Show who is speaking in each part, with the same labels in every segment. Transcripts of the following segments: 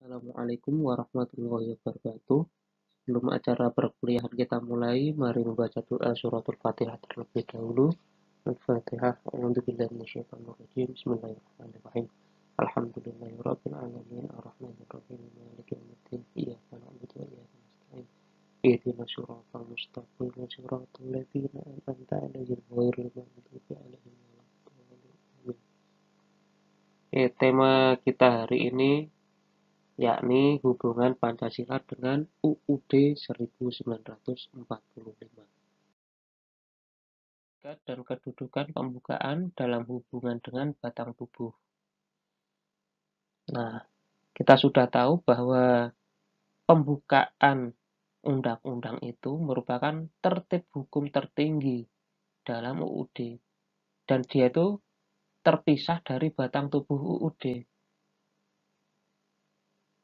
Speaker 1: Assalamualaikum warahmatullahi wabarakatuh. Sebelum acara perkuliahan kita mulai, mari membaca doa suratul Fatihah terlebih dahulu. Al-Fatihah. A'udzubillahi minasyaitonirrajim. Bismillahirrahmanirrahim. Alhamdulillahirabbil alamin arrahmanirrahim maliki yaumiddin. Iyyaka na'budu wa iyyaka nasta'in. Ihdinas siratal mustaqim siratal ladzina an'amta 'alaihim ghairil maghdubi alaihim waladdallin. Tema kita hari ini yakni hubungan Pancasila dengan UUD 1945. Dan kedudukan pembukaan dalam hubungan dengan batang tubuh. Nah, kita sudah tahu bahwa pembukaan undang-undang itu merupakan tertib hukum tertinggi dalam UUD. Dan dia itu terpisah dari batang tubuh UUD.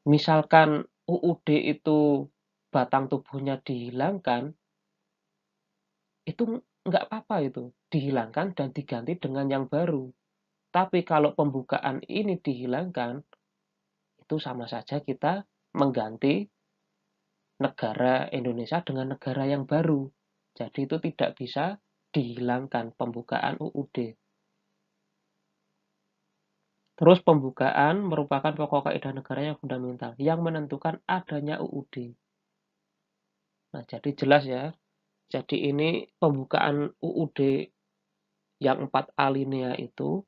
Speaker 1: Misalkan UUD itu batang tubuhnya dihilangkan, itu nggak apa-apa itu, dihilangkan dan diganti dengan yang baru. Tapi kalau pembukaan ini dihilangkan, itu sama saja kita mengganti negara Indonesia dengan negara yang baru. Jadi itu tidak bisa dihilangkan pembukaan UUD. Terus pembukaan merupakan pokok kaidah negara yang fundamental yang menentukan adanya UUD. Nah, jadi jelas ya. Jadi ini pembukaan UUD yang 4 alinea itu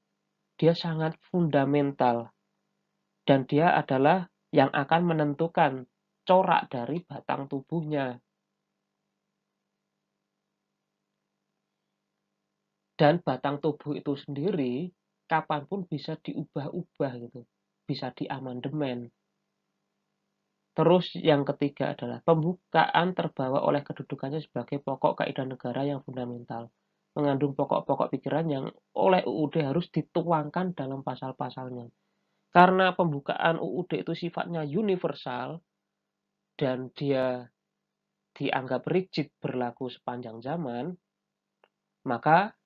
Speaker 1: dia sangat fundamental dan dia adalah yang akan menentukan corak dari batang tubuhnya. Dan batang tubuh itu sendiri kapanpun bisa diubah-ubah gitu, bisa diamandemen. Terus yang ketiga adalah pembukaan terbawa oleh kedudukannya sebagai pokok kaidah negara yang fundamental, mengandung pokok-pokok pikiran yang oleh UUD harus dituangkan dalam pasal-pasalnya. Karena pembukaan UUD itu sifatnya universal dan dia dianggap rigid berlaku sepanjang zaman, maka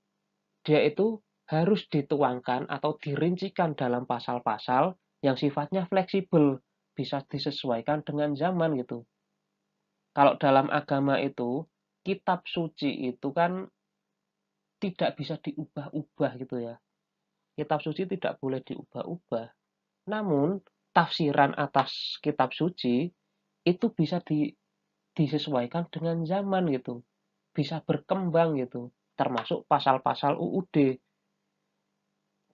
Speaker 1: dia itu harus dituangkan atau dirincikan dalam pasal-pasal yang sifatnya fleksibel, bisa disesuaikan dengan zaman gitu. Kalau dalam agama itu, kitab suci itu kan tidak bisa diubah-ubah gitu ya. Kitab suci tidak boleh diubah-ubah. Namun, tafsiran atas kitab suci itu bisa disesuaikan dengan zaman gitu. Bisa berkembang gitu. Termasuk pasal-pasal UUD.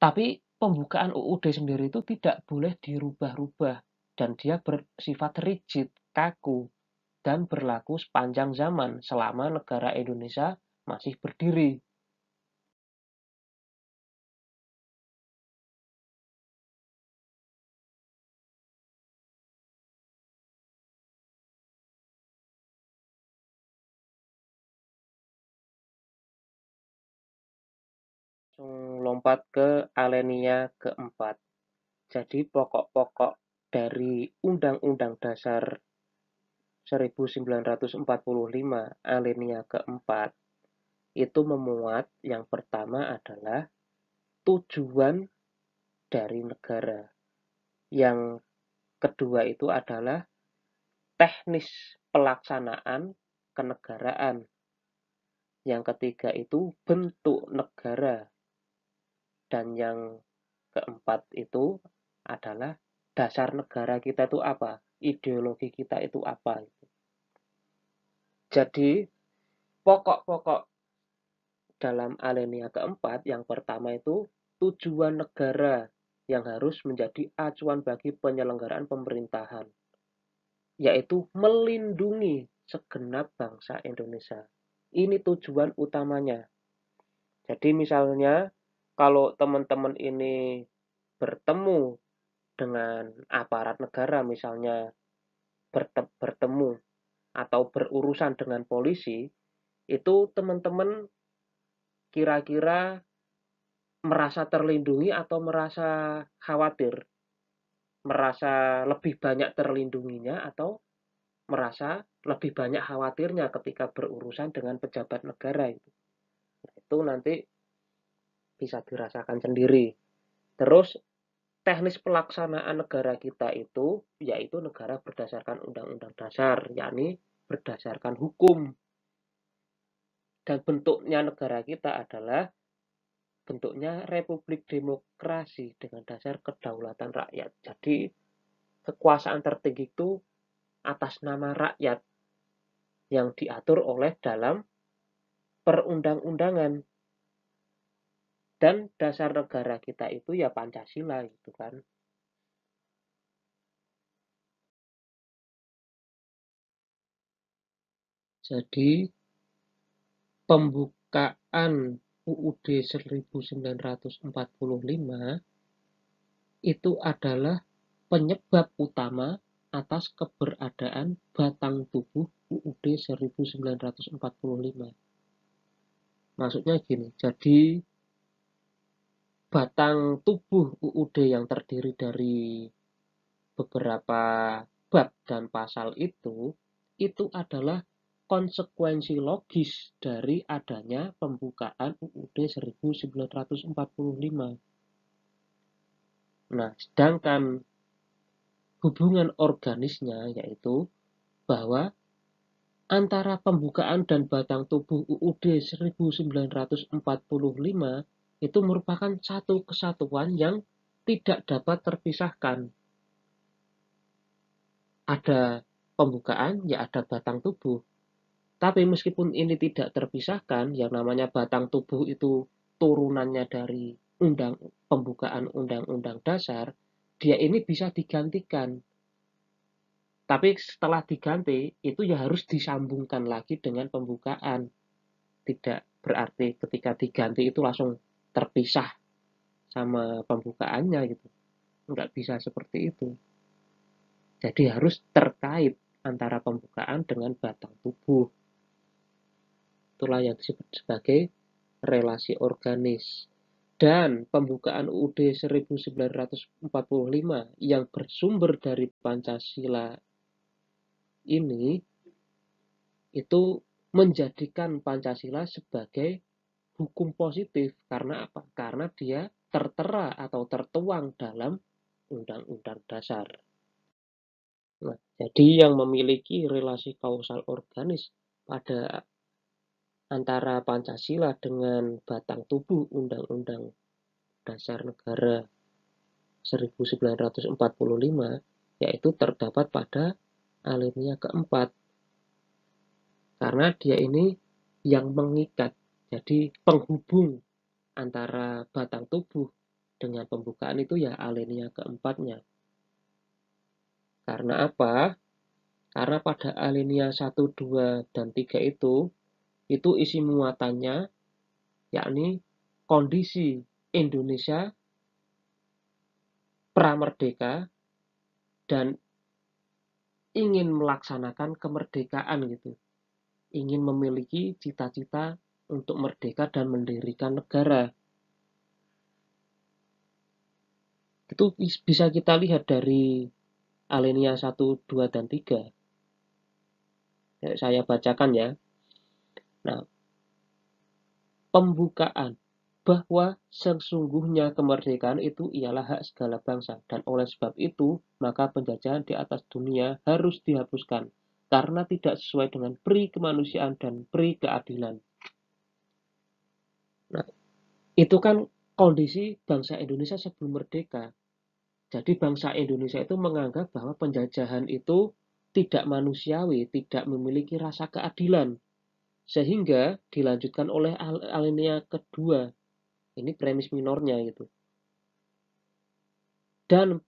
Speaker 1: Tapi pembukaan UUD sendiri itu tidak boleh dirubah-rubah. Dan dia bersifat rigid, kaku, dan berlaku sepanjang zaman selama negara Indonesia masih berdiri. Lompat ke alinea keempat. Jadi pokok-pokok dari Undang-Undang Dasar 1945 alinea keempat itu memuat yang pertama adalah tujuan dari negara. Yang kedua itu adalah teknis pelaksanaan kenegaraan. Yang ketiga itu bentuk negara. Dan yang keempat itu adalah dasar negara kita itu apa, ideologi kita itu apa. Jadi pokok-pokok dalam alinea keempat yang pertama itu tujuan negara yang harus menjadi acuan bagi penyelenggaraan pemerintahan, yaitu melindungi segenap bangsa Indonesia. Ini tujuan utamanya. Jadi misalnya kalau teman-teman ini bertemu dengan aparat negara, misalnya bertemu atau berurusan dengan polisi, itu teman-teman kira-kira merasa terlindungi atau merasa khawatir, merasa lebih banyak terlindunginya atau merasa lebih banyak khawatirnya ketika berurusan dengan pejabat negara itu nanti bisa dirasakan sendiri. Terus teknis pelaksanaan negara kita itu, yaitu negara berdasarkan Undang-Undang Dasar, yakni berdasarkan hukum. Dan bentuknya negara kita adalah bentuknya republik demokrasi dengan dasar kedaulatan rakyat. Jadi kekuasaan tertinggi itu atas nama rakyat yang diatur oleh dalam perundang-undangan. Dan dasar negara kita itu ya Pancasila gitu kan. Jadi pembukaan UUD 1945 itu adalah penyebab utama atas keberadaan batang tubuh UUD 1945. Maksudnya gini, jadi batang tubuh UUD yang terdiri dari beberapa bab dan pasal itu adalah konsekuensi logis dari adanya pembukaan UUD 1945. Nah, sedangkan hubungan organisnya yaitu bahwa antara pembukaan dan batang tubuh UUD 1945 itu merupakan satu kesatuan yang tidak dapat terpisahkan. Ada pembukaan, ya ada batang tubuh. Tapi meskipun ini tidak terpisahkan, yang namanya batang tubuh itu turunannya dari pembukaan Undang-Undang Dasar, dia ini bisa digantikan. Tapi setelah diganti, itu ya harus disambungkan lagi dengan pembukaan. Tidak berarti ketika diganti itu langsung terpisah sama pembukaannya gitu. Nggak bisa seperti itu. Jadi harus terkait antara pembukaan dengan batang tubuh. Itulah yang disebut sebagai relasi organis. Dan pembukaan UUD 1945 yang bersumber dari Pancasila ini itu menjadikan Pancasila sebagai hukum positif. Karena apa? Karena dia tertera atau tertuang dalam Undang-Undang Dasar. Nah, jadi yang memiliki relasi kausal organis pada antara Pancasila dengan batang tubuh Undang-Undang Dasar Negara 1945 yaitu terdapat pada alinea keempat. Karena dia ini yang mengikat, jadi penghubung antara batang tubuh dengan pembukaan itu ya alinea keempatnya. Karena apa? Karena pada alinea 1, 2, dan 3 itu isi muatannya yakni kondisi Indonesia pramerdeka dan ingin melaksanakan kemerdekaan gitu. Ingin memiliki cita-cita untuk merdeka dan mendirikan negara. Itu bisa kita lihat dari alinea 1, 2, dan 3. Saya bacakan ya. Nah, pembukaan bahwa sesungguhnya kemerdekaan itu ialah hak segala bangsa dan oleh sebab itu maka penjajahan di atas dunia harus dihapuskan karena tidak sesuai dengan pri kemanusiaan dan pri keadilan. Nah, itu kan kondisi bangsa Indonesia sebelum merdeka. Jadi bangsa Indonesia itu menganggap bahwa penjajahan itu tidak manusiawi, tidak memiliki rasa keadilan. Sehingga dilanjutkan oleh alinea kedua. Ini premis minornya gitu. Dan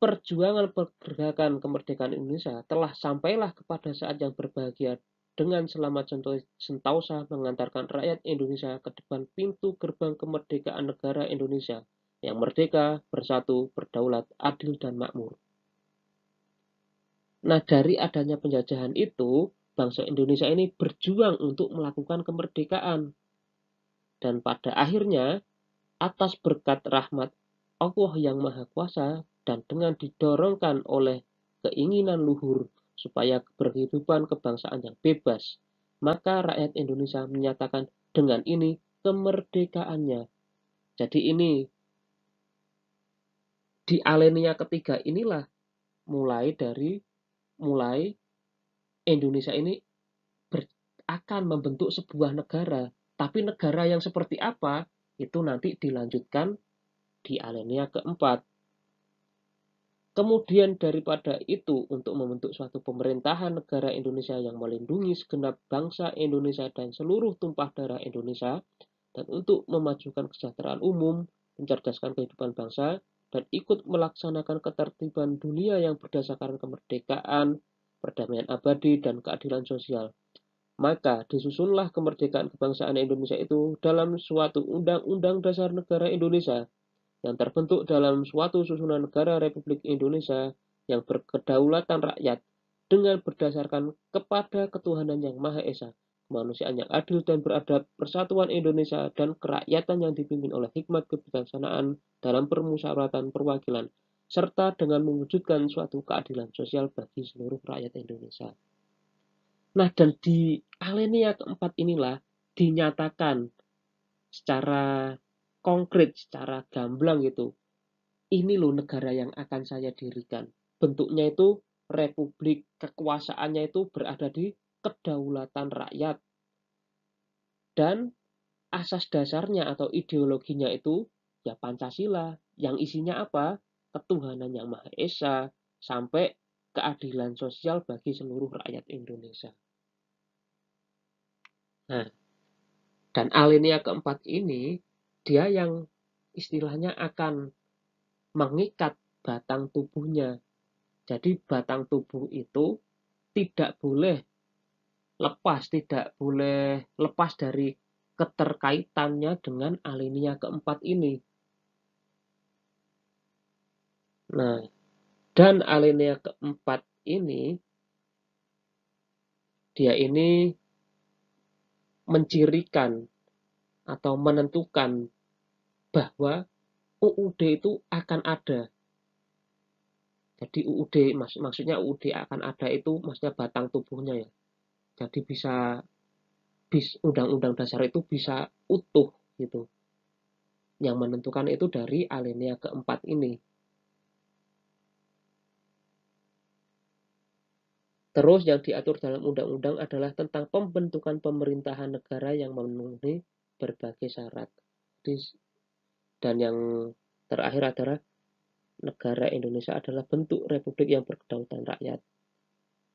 Speaker 1: perjuangan pergerakan kemerdekaan Indonesia telah sampailah kepada saat yang berbahagia dengan selamat sentosa mengantarkan rakyat Indonesia ke depan pintu gerbang kemerdekaan negara Indonesia yang merdeka, bersatu, berdaulat, adil, dan makmur. Nah, dari adanya penjajahan itu, bangsa Indonesia ini berjuang untuk melakukan kemerdekaan. Dan pada akhirnya, atas berkat rahmat Allah yang Maha Kuasa dan dengan didorongkan oleh keinginan luhur supaya berkehidupan kebangsaan yang bebas, maka rakyat Indonesia menyatakan dengan ini kemerdekaannya. Jadi ini Di alinea ketiga inilah mulai Indonesia ini akan membentuk sebuah negara. Tapi negara yang seperti apa itu nanti dilanjutkan di alinea keempat. Kemudian daripada itu, untuk membentuk suatu pemerintahan negara Indonesia yang melindungi segenap bangsa Indonesia dan seluruh tumpah darah Indonesia, dan untuk memajukan kesejahteraan umum, mencerdaskan kehidupan bangsa, dan ikut melaksanakan ketertiban dunia yang berdasarkan kemerdekaan, perdamaian abadi, dan keadilan sosial. Maka disusunlah kemerdekaan kebangsaan Indonesia itu dalam suatu Undang-Undang Dasar Negara Indonesia yang terbentuk dalam suatu susunan negara Republik Indonesia yang berkedaulatan rakyat dengan berdasarkan kepada ketuhanan yang Maha Esa, kemanusiaan yang adil dan beradab, persatuan Indonesia, dan kerakyatan yang dipimpin oleh hikmat kebijaksanaan dalam permusyawaratan perwakilan, serta dengan mewujudkan suatu keadilan sosial bagi seluruh rakyat Indonesia. Nah, dan di alinea keempat inilah dinyatakan secara konkret, secara gamblang gitu. Ini loh negara yang akan saya dirikan. Bentuknya itu republik, kekuasaannya itu berada di kedaulatan rakyat. Dan asas dasarnya atau ideologinya itu ya Pancasila. Yang isinya apa? Ketuhanan yang Maha Esa sampai keadilan sosial bagi seluruh rakyat Indonesia. Nah, dan alinea keempat ini, dia yang istilahnya akan mengikat batang tubuhnya. Jadi batang tubuh itu tidak boleh lepas dari keterkaitannya dengan alinea keempat ini. Nah, dan alinea keempat ini, dia ini mencirikan atau menentukan bahwa UUD itu akan ada. Jadi maksudnya UUD akan ada itu maksudnya batang tubuhnya ya. Jadi undang-undang dasar itu bisa utuh gitu. Yang menentukan itu dari alinea keempat ini. Terus yang diatur dalam undang-undang adalah tentang pembentukan pemerintahan negara yang memenuhi berbagai syarat. Dan yang terakhir adalah negara Indonesia adalah bentuk republik yang berkedaulatan rakyat.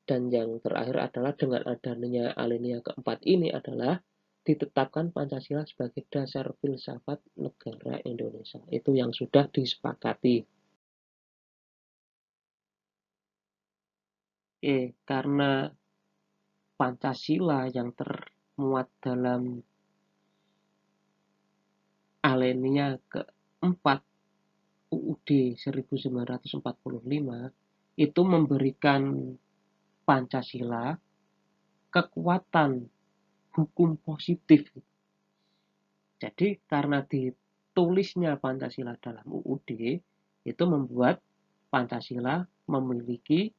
Speaker 1: Dan yang terakhir adalah dengan adanya alinea keempat ini adalah ditetapkan Pancasila sebagai dasar filsafat negara Indonesia. Itu yang sudah disepakati. Karena Pancasila yang termuat dalam alinea keempat UUD 1945 itu memberikan Pancasila kekuatan hukum positif. Jadi karena ditulisnya Pancasila dalam UUD itu membuat Pancasila memiliki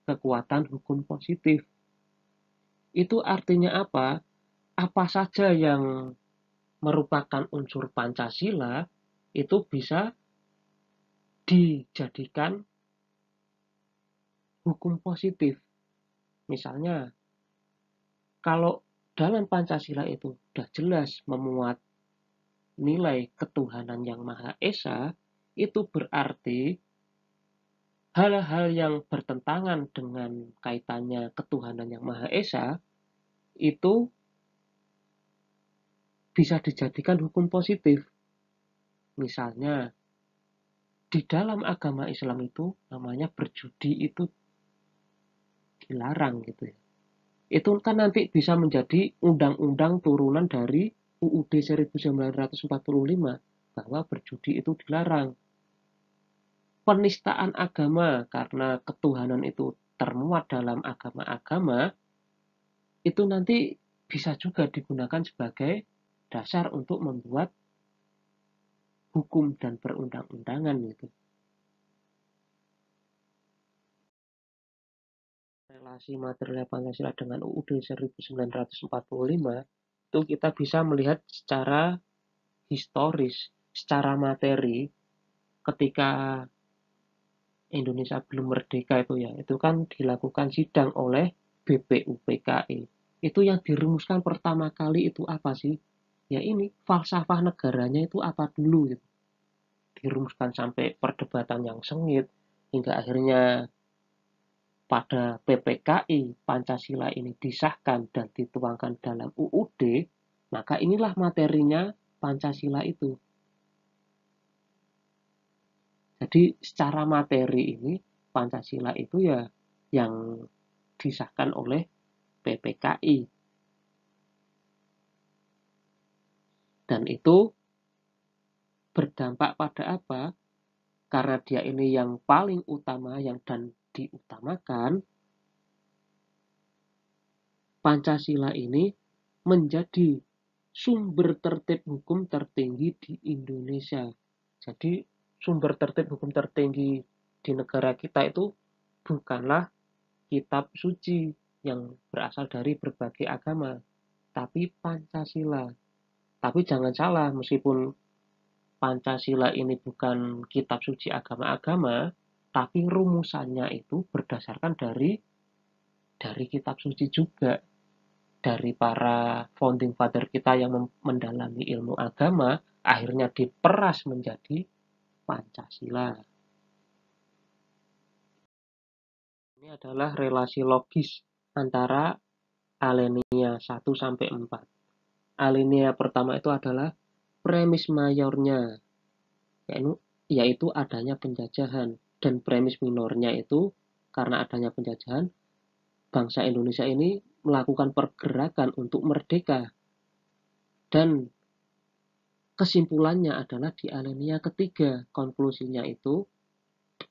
Speaker 1: kekuatan hukum positif. Itu artinya apa? Apa saja yang merupakan unsur Pancasila itu bisa dijadikan hukum positif. Misalnya, kalau dalam Pancasila itu sudah jelas memuat nilai ketuhanan yang Maha Esa, itu berarti hal-hal yang bertentangan dengan kaitannya ketuhanan yang Maha Esa itu bisa dijadikan hukum positif. Misalnya, di dalam agama Islam itu namanya berjudi itu dilarang gitu ya. Itu kan nanti bisa menjadi undang-undang turunan dari UUD 1945 bahwa berjudi itu dilarang. Penistaan agama karena ketuhanan itu termuat dalam agama-agama itu nanti bisa juga digunakan sebagai dasar untuk membuat hukum dan perundang-undangan gitu. Relasi material Pancasila dengan UUD 1945 itu kita bisa melihat secara historis, secara materi ketika Indonesia belum merdeka itu kan dilakukan sidang oleh BPUPKI. Itu yang dirumuskan pertama kali itu apa sih? Ya ini, falsafah negaranya itu apa dulu gitu. Dirumuskan sampai perdebatan yang sengit, hingga akhirnya pada PPKI Pancasila ini disahkan dan dituangkan dalam UUD, maka inilah materinya Pancasila itu. Jadi secara materi ini Pancasila itu ya yang disahkan oleh PPKI. Dan itu berdampak pada apa? Karena dia ini yang paling utama yang dan diutamakan, Pancasila ini menjadi sumber tertib hukum tertinggi di Indonesia. Jadi sumber tertib hukum tertinggi di negara kita itu bukanlah kitab suci yang berasal dari berbagai agama, tapi Pancasila. Tapi jangan salah, meskipun Pancasila ini bukan kitab suci agama-agama, tapi rumusannya itu berdasarkan dari kitab suci juga. Dari para founding father kita yang mendalami ilmu agama, akhirnya diperas menjadi Pancasila. Ini adalah relasi logis antara alinea 1 sampai 4. Alinea pertama itu adalah premis mayornya, yaitu adanya penjajahan, dan premis minornya itu karena adanya penjajahan, bangsa Indonesia ini melakukan pergerakan untuk merdeka. Dan kesimpulannya adalah di alinea ketiga, konklusinya itu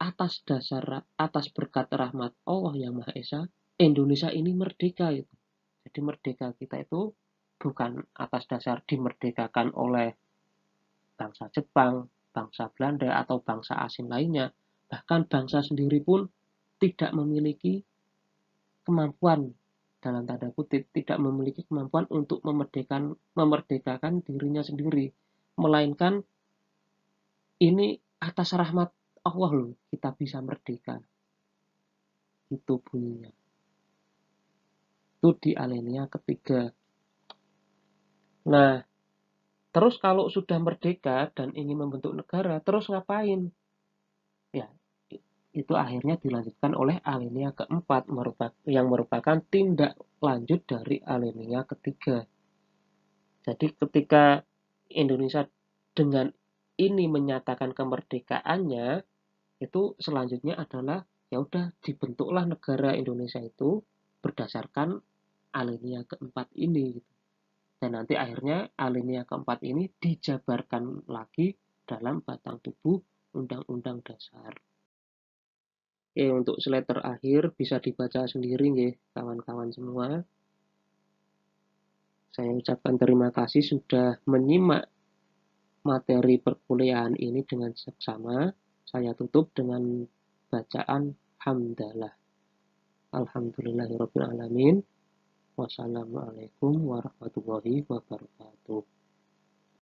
Speaker 1: atas berkat rahmat Allah yang Maha Esa, Indonesia ini merdeka itu. Jadi merdeka kita itu bukan atas dasar dimerdekakan oleh bangsa Jepang, bangsa Belanda, atau bangsa asing lainnya. Bahkan bangsa sendiri pun tidak memiliki kemampuan, dalam tanda kutip, tidak memiliki kemampuan untuk memerdekakan dirinya sendiri. Melainkan ini atas rahmat Allah loh, kita bisa merdeka. Itu bunyinya. Itu di alinea ketiga. Nah, terus kalau sudah merdeka dan ingin membentuk negara, terus ngapain? Ya, itu akhirnya dilanjutkan oleh alinea keempat, yang merupakan tindak lanjut dari alinea ketiga. Jadi ketika Indonesia dengan ini menyatakan kemerdekaannya, itu selanjutnya adalah ya udah dibentuklah negara Indonesia itu berdasarkan alinea keempat ini. Dan nanti akhirnya alinea keempat ini dijabarkan lagi dalam batang tubuh Undang-Undang Dasar. Oke, untuk slide terakhir bisa dibaca sendiri ya kawan-kawan semua. Saya ucapkan terima kasih sudah menyimak materi perkuliahan ini dengan seksama. Saya tutup dengan bacaan hamdalah. Alhamdulillahirrabbilalamin. Wassalamualaikum warahmatullahi wabarakatuh.